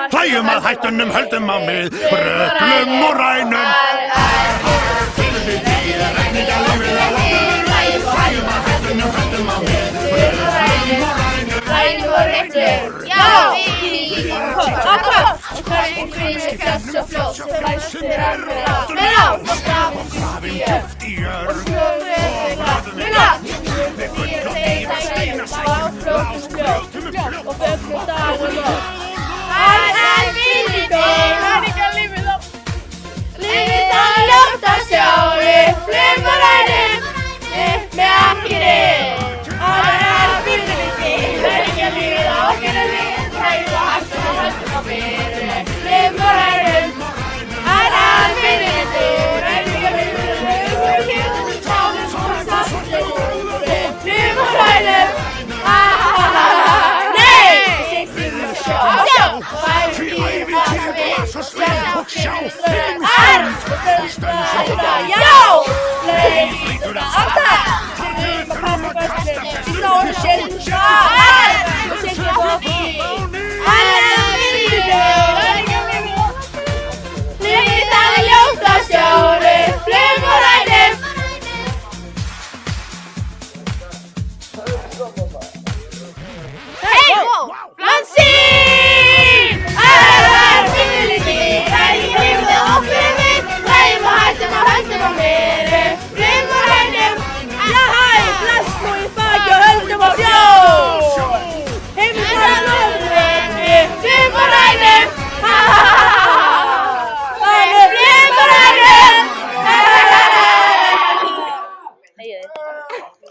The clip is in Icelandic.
Hlæjum að hættunum, höldum á mið, bröglum og rænum. Hlæjum að hættunum, höldum á mið, bröglum og rænum. Já, í kopp. Hvernig fyrir kast og flót, flæstir er með lát og graf og grafin djúpt í jörð. Og skjóðum með lát. Við þeirra steina sækjum, fljótum fljót og fögnum dag og nótt. Hann er fyrir þig, hann ekki lífið á. Lífið á ljóta sjá, flum og rænum, með akkirinn. Hann er fyrir þig, hann ekki lífið á okkur en við. Hægðu hættum og höldum á fyrir, flum og rænum. Hann er fyrir þig, hann ekki lífið á okkur. Tánum og safnum, flum og rænum. Já!